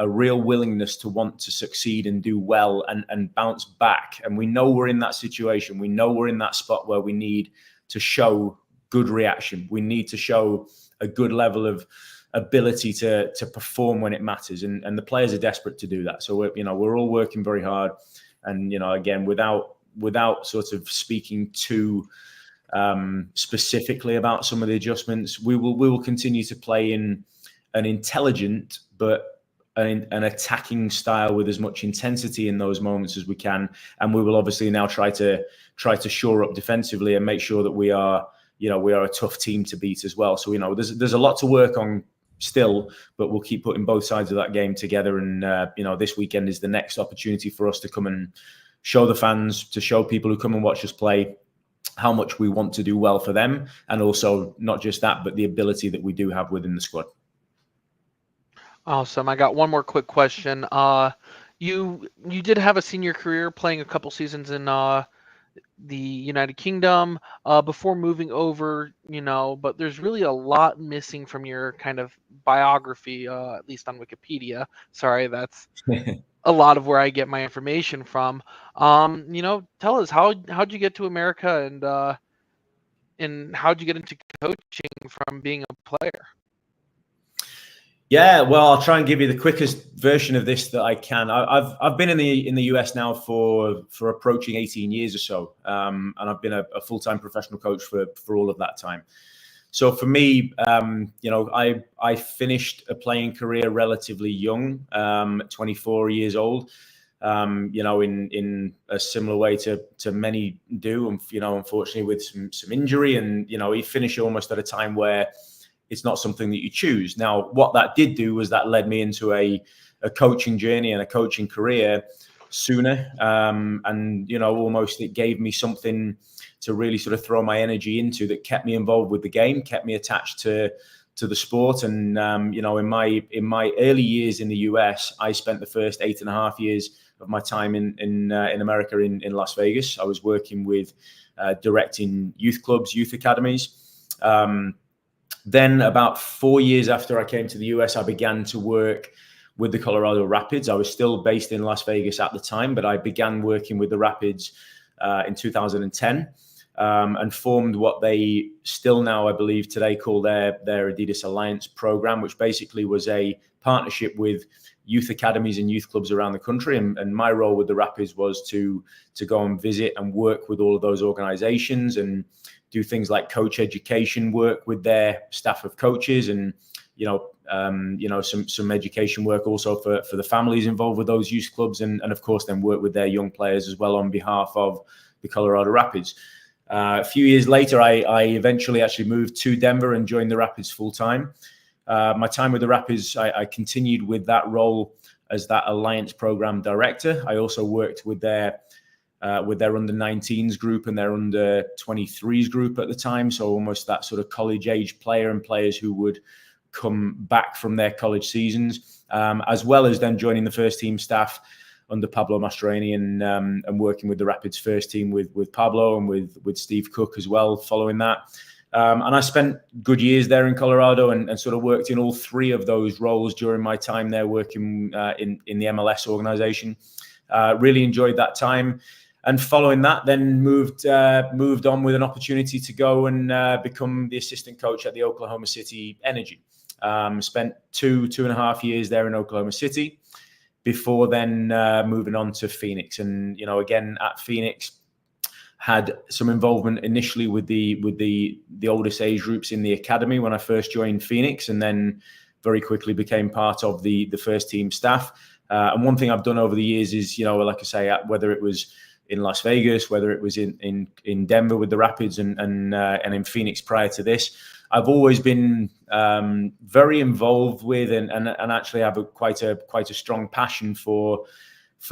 real willingness to want to succeed and do well and bounce back. And we know we're in that situation. We know we're in that spot where we need to show good reaction. We need to show a good level of ability to perform when it matters. And the players are desperate to do that. So we're all working very hard. And, again, without sort of speaking too specifically about some of the adjustments, we will continue to play in an intelligent but an attacking style with as much intensity in those moments as we can, and we will obviously now try to shore up defensively and make sure that we are a tough team to beat as well. So there's a lot to work on still, but we'll keep putting both sides of that game together. And this weekend is the next opportunity for us to come and show the fans, to show people who come and watch us play, how much we want to do well for them, and also not just that, but the ability that we do have within the squad. Awesome. I got one more quick question. You did have a senior career playing a couple seasons in the United Kingdom before moving over, but there's really a lot missing from your kind of biography, at least on Wikipedia. Sorry, that's a lot of where I get my information from. Tell us, how'd you get to America, and how'd you get into coaching from being a player? Yeah, well, I'll try and give you the quickest version of this that I can. I've been in the US now for approaching 18 years or so, and I've been a full-time professional coach for all of that time. So for me, I finished a playing career relatively young, 24 years old. In a similar way to many do, unfortunately with some injury, and he finished almost at a time where it's not something that you choose. Now, what that did do was that led me into a coaching journey and a coaching career sooner. Almost it gave me something to really sort of throw my energy into that kept me involved with the game, kept me attached to the sport. And, in my early years in the US, I spent the first 8.5 years of my time in America in Las Vegas. I was working with directing youth clubs, youth academies. Then about 4 years after I came to the US, I began to work with the Colorado Rapids. I was still based in Las Vegas at the time, but I began working with the Rapids in 2010 and formed what they still now, I believe, today call their Adidas Alliance program, which basically was a partnership with youth academies and youth clubs around the country. And my role with the Rapids was to go and visit and work with all of those organizations and do things like coach education work with their staff of coaches, and some education work also for the families involved with those youth clubs, and of course then work with their young players as well on behalf of the Colorado Rapids. A few years later, I eventually actually moved to Denver and joined the Rapids full time. My time with the Rapids, I continued with that role as that Alliance program director. I also worked with their under 19s group and their under 23s group at the time. So almost that sort of college age player and players who would come back from their college seasons, as well as then joining the first team staff under Pablo Mastroeni and working with the Rapids first team with Pablo and with Steve Cook as well following that. And I spent good years there in Colorado and sort of worked in all three of those roles during my time there working in the MLS organization. Really enjoyed that time. And following that, then moved on with an opportunity to go and become the assistant coach at the Oklahoma City Energy. Spent 2.5 years there in Oklahoma City before then moving on to Phoenix. And, you know, again, at Phoenix, had some involvement initially with the oldest age groups in the academy when I first joined Phoenix, and then very quickly became part of the first team staff. And one thing I've done over the years is, you know, like I say, whether it was in Las Vegas, whether it was in Denver with the Rapids, and in Phoenix prior to this, I've always been very involved with and actually have quite a strong passion for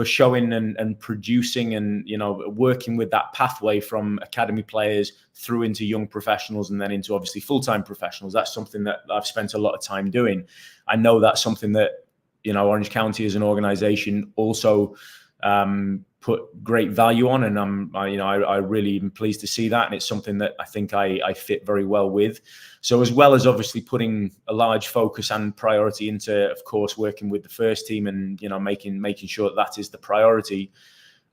showing and producing and, you know, working with that pathway from academy players through into young professionals and then into obviously full-time professionals. That's something that I've spent a lot of time doing. I know that's something that, you know, Orange County as an organization also put great value on, and I really am pleased to see that, and it's something that I think I fit very well with. So as well as obviously putting a large focus and priority into, of course, working with the first team and, you know, making sure that is the priority,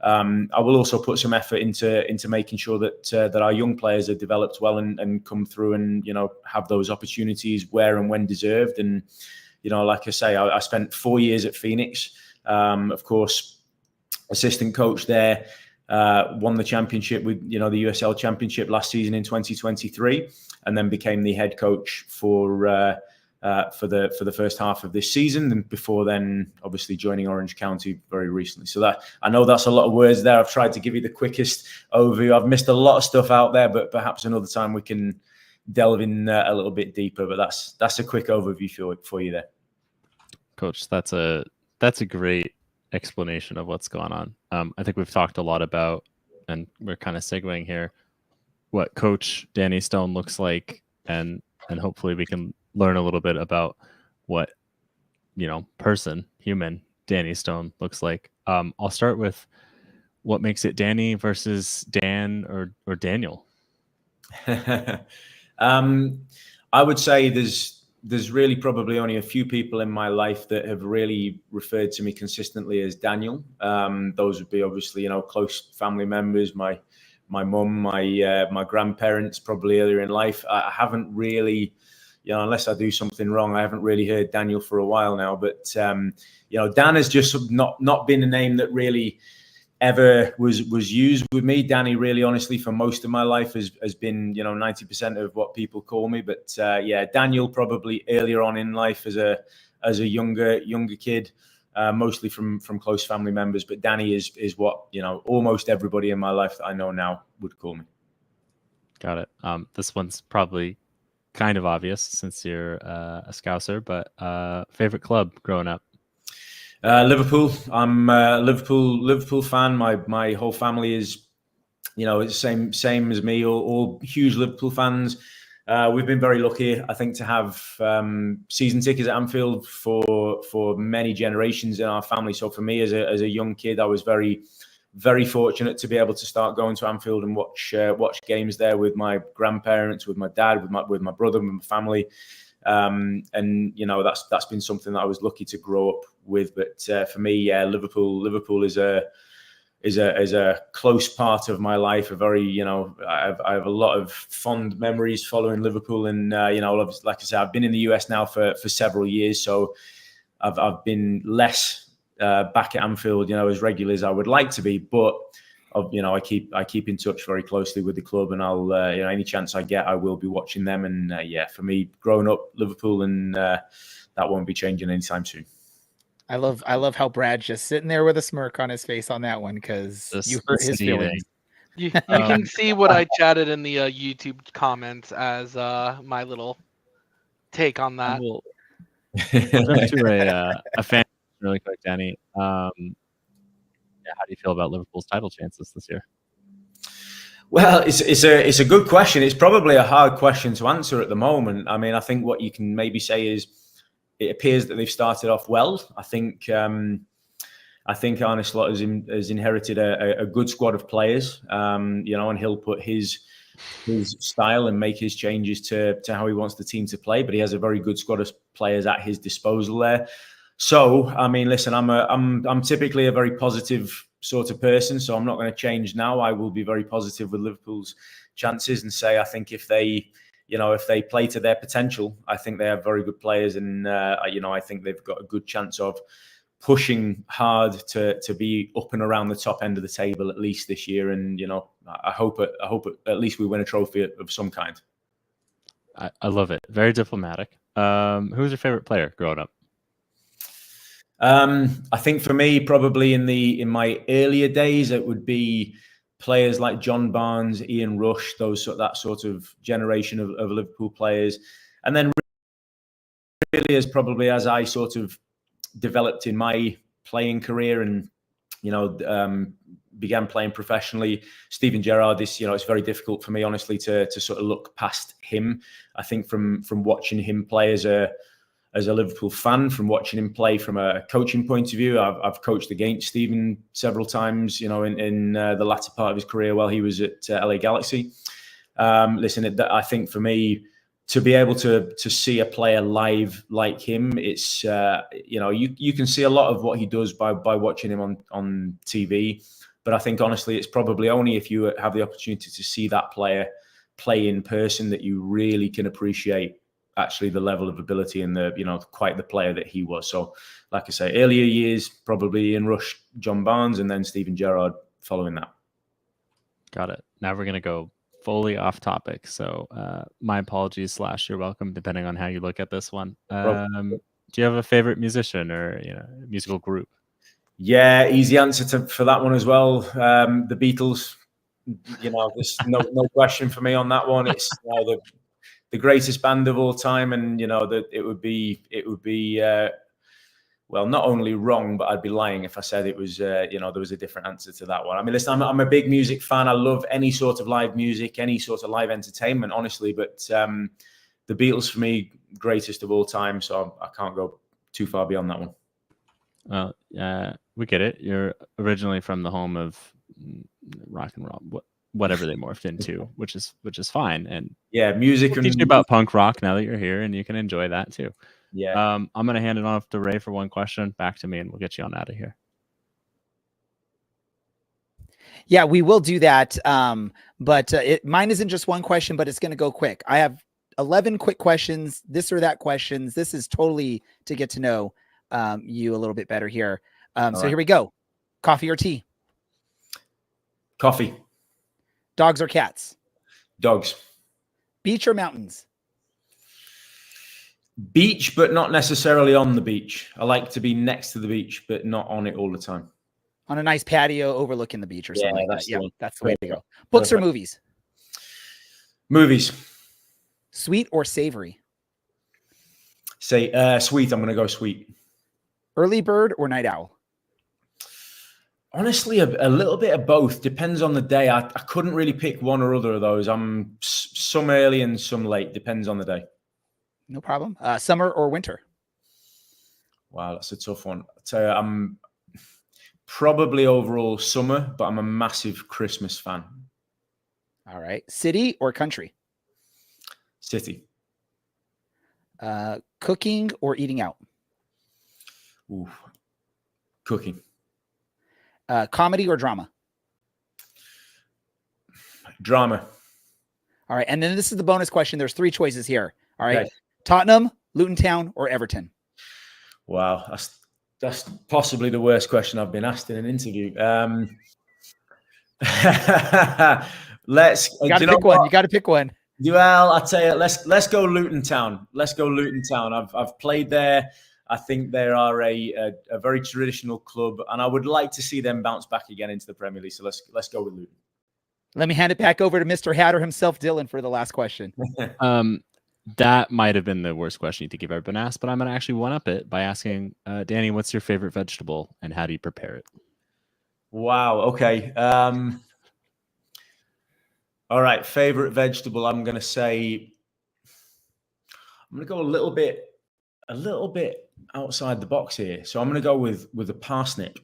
I will also put some effort into making sure that our young players are developed well and come through and, you know, have those opportunities where and when deserved. And, you know, like I say, I spent 4 years at Phoenix, of course, assistant coach there, won the championship with, you know, the USL championship last season in 2023, and then became the head coach for the first half of this season, and before then obviously joining Orange County very recently. So that, I know that's a lot of words there. I've tried to give you the quickest overview. I've missed a lot of stuff out there, but perhaps another time we can delve in a little bit deeper. But that's a quick overview for you there, Coach. That's a great explanation of what's going on. I think we've talked a lot about, and we're kind of segueing here, what Coach Danny Stone looks like, and hopefully we can learn a little bit about what, you know, human Danny Stone looks like. I'll start with what makes it Danny versus Dan or Daniel. I would say there's really probably only a few people in my life that have really referred to me consistently as Daniel. Those would be obviously, you know, close family members, my mum, my grandparents, probably earlier in life. I haven't really, you know, unless I do something wrong, I haven't really heard Daniel for a while now. But you know, Dan has just not been a name that really ever was used with me. Danny, really, honestly, for most of my life has been, you know, 90% of what people call me. But yeah, Daniel probably earlier on in life as a younger kid, mostly from close family members. But Danny is what, you know, almost everybody in my life that I know now would call me. Got it. This one's probably kind of obvious since you're a Scouser, but favorite club growing up? Liverpool. I'm a Liverpool fan. My whole family is, you know, it's same as me. All huge Liverpool fans. We've been very lucky, I think, to have season tickets at Anfield for many generations in our family. So for me, as a young kid, I was very, very fortunate to be able to start going to Anfield and watch games there with my grandparents, with my dad, with my brother, with my family. And you know, that's been something that I was lucky to grow up with. But for me, yeah, Liverpool is a close part of my life. A very, you know, I have a lot of fond memories following Liverpool, and you know, like I said, I've been in the US now for several years, so I've been less back at Anfield, you know, as regular as I would like to be, but. You know, I keep in touch very closely with the club, and I'll you know, any chance I get, I will be watching them. And yeah, for me, growing up Liverpool, and that won't be changing anytime soon. I love how Brad's just sitting there with a smirk on his face on that one, because you hurt his feelings. You can see what I chatted in the YouTube comments as my little take on that. We'll jump to a fan really quick, Danny. How do you feel about Liverpool's title chances this year? Well, it's a good question. It's probably a hard question to answer at the moment. I mean, I think what you can maybe say is it appears that they've started off well. I think Arne Slot has inherited a good squad of players, you know, and he'll put his style and make his changes to how he wants the team to play. But he has a very good squad of players at his disposal there. So, I mean, listen, I'm typically a very positive sort of person, so I'm not going to change now. I will be very positive with Liverpool's chances and say I think if they if they play to their potential, I think they have very good players, and I think they've got a good chance of pushing hard to be up and around the top end of the table at least this year. And I hope at least we win a trophy of some kind. I love it. Very diplomatic. Who's your favorite player growing up? I think for me, probably in my earlier days, it would be players like John Barnes, Ian Rush, that sort of generation of Liverpool players. And then really as I sort of developed in my playing career and began playing professionally, Steven Gerrard is, it's very difficult for me, honestly, to sort of look past him. I think from watching him play as a Liverpool fan, from watching him play from a coaching point of view, I've coached against Steven several times, in the latter part of his career while he was at LA Galaxy. I think for me, to be able to see a player live like him, it's you can see a lot of what he does by watching him on TV. But I think honestly, it's probably only if you have the opportunity to see that player play in person that you really can appreciate actually the level of ability and quite the player that he was. So, like I say, earlier years probably Ian Rush, John Barnes, and then Steven Gerrard following that. Got it. Now we're gonna go fully off topic. So my apologies / you're welcome, depending on how you look at this one. Do you have a favorite musician or musical group? Yeah, easy answer for that one as well. The Beatles. There's no question for me on that one. It's the greatest band of all time, and it would be well, not only wrong, but I'd be lying if I said it was there was a different answer to that one. I mean, listen, I'm a big music fan. I love any sort of live music, any sort of live entertainment, honestly. But the Beatles for me, greatest of all time. So I can't go too far beyond that one. Well, we get it. You're originally from the home of rock and roll, whatever they morphed into, which is fine. And yeah, music. We'll teach you about punk rock now that you're here, and you can enjoy that too. Yeah. I'm gonna hand it off to Ray for one question, back to me, and we'll get you on out of here. Yeah, we will do that. But mine isn't just one question, but it's going to go quick. I have 11 quick questions, this or that questions. This is totally to get to know you a little bit better here. So Here we go. Coffee or tea? Coffee. Dogs or cats? Dogs. Beach or mountains? Beach, but not necessarily on the beach. I like to be next to the beach, but not on it all the time. On a nice patio overlooking the beach or something like that. Yeah, that's the way to go. Books or movies? Movies. Sweet or savory? Sweet. I'm going to go sweet. Early bird or night owl? Honestly, a little bit of both. Depends on the day. I couldn't really pick one or other of those. I'm some early and some late. Depends on the day. No problem. Summer or winter? Wow, that's a tough one. I'll tell you, I'm probably overall summer, but I'm a massive Christmas fan. All right. City or country? City. Cooking or eating out? Ooh. Cooking. Comedy or drama? Drama. All right. And then this is the bonus question. There's 3 choices here. All right. Okay. Tottenham, Luton Town, or Everton? Wow. That's possibly the worst question I've been asked in an interview. You got to pick one. You got to pick one. Well, I tell you, let's go Luton Town. Let's go Luton Town. I've played there. I think they are a very traditional club, and I would like to see them bounce back again into the Premier League. So let's go with Luton. Let me hand it back over to Mr. Hatter himself, Dylan, for the last question. That might have been the worst question you think you've ever been asked, but I'm going to actually one-up it by asking, Danny, what's your favorite vegetable and how do you prepare it? Wow. Okay. All right. Favorite vegetable. I'm going to go a little bit outside the box here. So I'm going to go with a parsnip.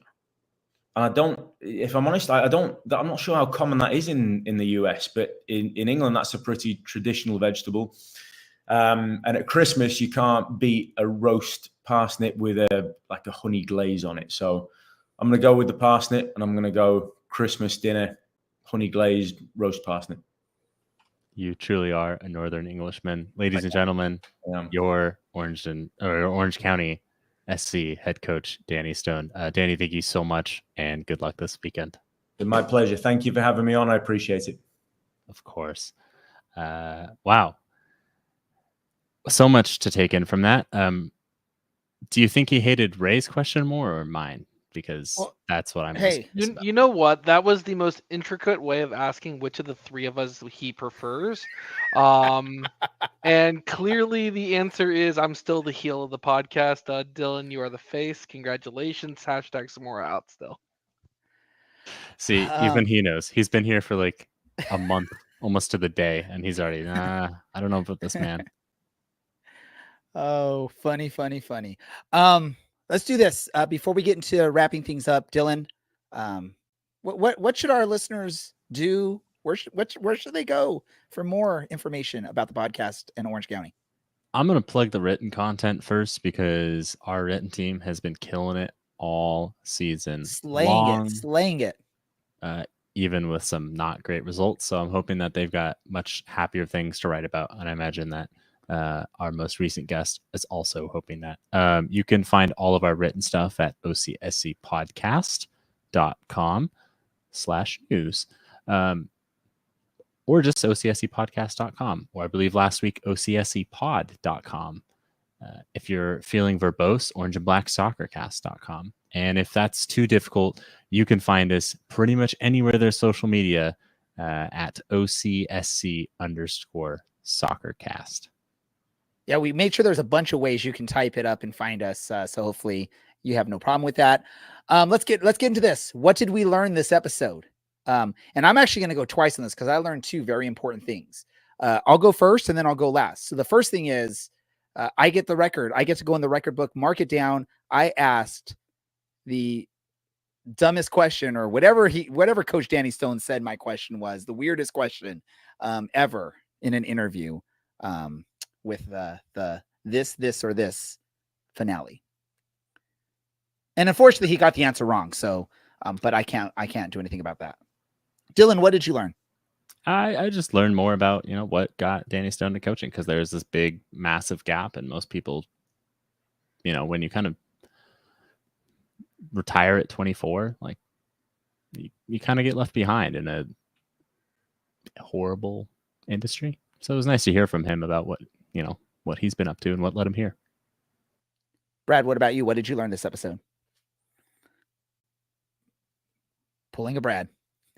And if I'm honest, I'm not sure how common that is in the US, but in England, that's a pretty traditional vegetable. And at Christmas, you can't beat a roast parsnip with a honey glaze on it. So I'm going to go with the parsnip, and I'm going to go Christmas dinner, honey glazed roast parsnip. You truly are a Northern Englishman. Ladies and gentlemen, Yeah. your Orange County SC head coach, Danny Stone. Danny, thank you so much, and good luck this weekend. Been my pleasure. Thank you for having me on. I appreciate it. Of course. Wow. So much to take in from that. Do you think he hated Ray's question more or mine? Because that's what I'm. Hey, you know what? That was the most intricate way of asking which of the three of us he prefers. And clearly the answer is I'm still the heel of the podcast. Dylan, you are the face. Congratulations. Hashtag some more out still. See, even he knows. He's been here for like a month, almost to the day, and he's already, I don't know about this man. Oh, funny. Let's do this before we get into wrapping things up. Dylan, what should our listeners do? Where should they go for more information about the podcast in Orange County? I'm going to plug the written content first because our written team has been killing it all season slaying it. Even with some not great results. So I'm hoping that they've got much happier things to write about. And I imagine that our most recent guest is also hoping that. You can find all of our written stuff at ocscpodcast.com/news. Or just ocscpodcast.com, or I believe last week, ocscpod.com. If you're feeling verbose, orangeandblacksoccercast.com. And if that's too difficult, you can find us pretty much anywhere there's social media at OCSC_soccercast. Yeah, we made sure there's a bunch of ways you can type it up and find us. So hopefully you have no problem with that. Let's get into this. What did we learn this episode? And I'm actually going to go twice on this because I learned two very important things. I'll go first and then I'll go last. So the first thing is I get the record. I get to go in the record book, mark it down. I asked the dumbest question or whatever Coach Danny Stone said my question was, the weirdest question ever in an interview with the this or this finale. And unfortunately he got the answer wrong. So but I can't do anything about that. Dylan, what did you learn? I just learned more about, what got Danny Stone to coaching, because there's this big, massive gap, and most people, when you kind of retire at 24, like you kind of get left behind in a horrible industry. So it was nice to hear from him about what he's been up to and what led him here. Brad, what about you? What did you learn this episode? Pulling a Brad.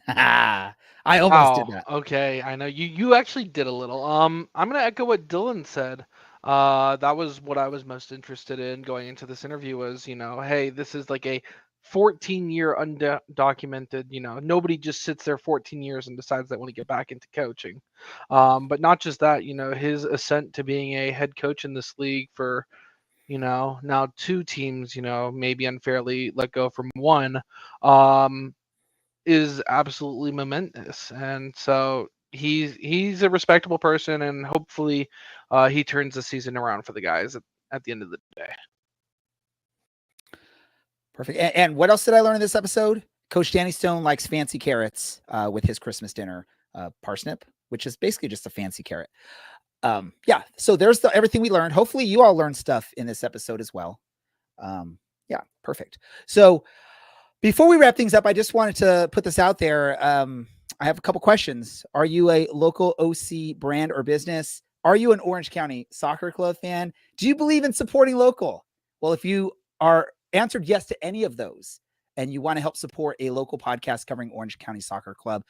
I almost did that. Okay, I know you actually did a little. I'm gonna echo what Dylan said. That was what I was most interested in going into this interview was, hey, this is like a 14-year undocumented, nobody just sits there 14 years and decides they want to get back into coaching. But not just that, his ascent to being a head coach in this league for, now two teams, maybe unfairly let go from one, is absolutely momentous. And so he's a respectable person, and hopefully he turns the season around for the guys at the end of the day. Perfect. And what else did I learn in this episode? Coach Danny Stone likes fancy carrots with his Christmas dinner, parsnip, which is basically just a fancy carrot. Yeah. So there's everything we learned. Hopefully you all learned stuff in this episode as well. Yeah, perfect. So before we wrap things up, I just wanted to put this out there. I have a couple questions. Are you a local OC brand or business? Are you an Orange County Soccer Club fan? Do you believe in supporting local? Well, if you are answered yes to any of those and you want to help support a local podcast covering Orange County Soccer Club,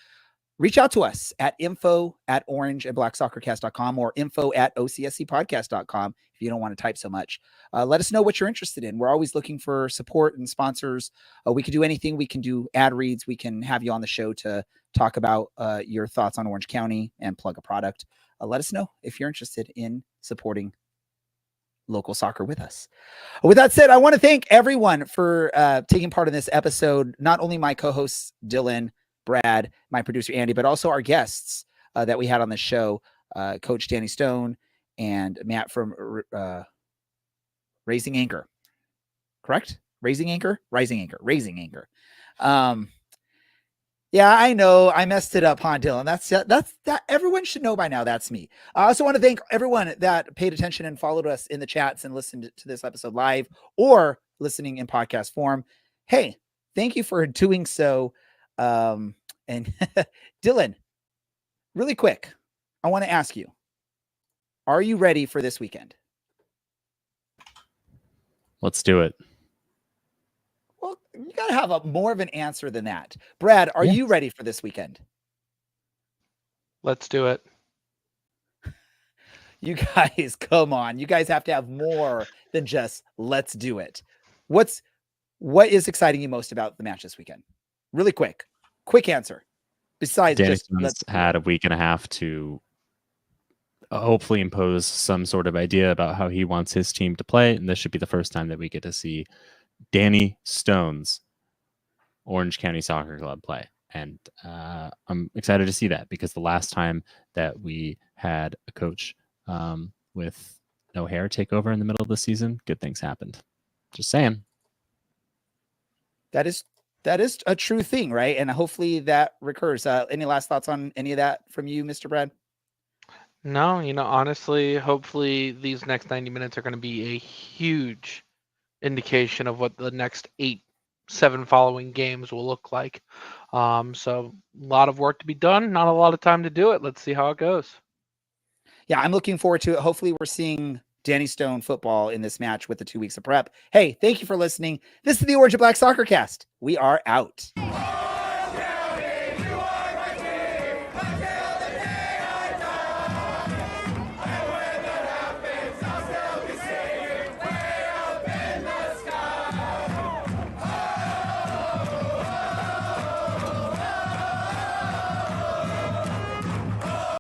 reach out to us at info@orangeandblacksoccercast.com or info@ocscpodcast.com if you don't want to type so much. Let us know what you're interested in. We're always looking for support and sponsors. We can do anything. We can do ad reads. We can have you on the show to talk about your thoughts on Orange County and plug a product. Let us know if you're interested in supporting local soccer with us. With that said, I want to thank everyone for taking part in this episode. Not only my co-hosts, Dylan, Brad, my producer, Andy, but also our guests that we had on the show, Coach Danny Stone and Matt from Raising Anchor. Correct? Raising Anchor? Rising Anchor. Raising Anchor. Yeah, I know. I messed it up, huh, Dylan? That everyone should know by now. That's me. I also want to thank everyone that paid attention and followed us in the chats and listened to this episode live or listening in podcast form. Hey, thank you for doing so. And Dylan, really quick, I want to ask you, are you ready for this weekend? Let's do it. Well, you got to have more of an answer than that. Brad, are you ready for this weekend? Let's do it. You guys, come on. You guys have to have more than just let's do it. What is exciting you most about the match this weekend? Really quick answer. Besides Danny just Stone's had a week and a half to hopefully impose some sort of idea about how he wants his team to play, and this should be the first time that we get to see Danny Stone's Orange County Soccer Club play. And I'm excited to see that, because the last time that we had a coach with no hair take over in the middle of the season, good things happened. Just saying. that is a true thing, right? And hopefully that recurs. Any last thoughts on any of that from you, Mr. Brad? No, honestly, hopefully these next 90 minutes are going to be a huge indication of what the next 7 following games will look like. So a lot of work to be done, not a lot of time to do it. Let's see how it goes. Yeah, I'm looking forward to it. Hopefully we're seeing Danny Stone football in this match with the 2 weeks of prep. Hey, thank you for listening. This is the Orange and Black Soccer Cast. We are out.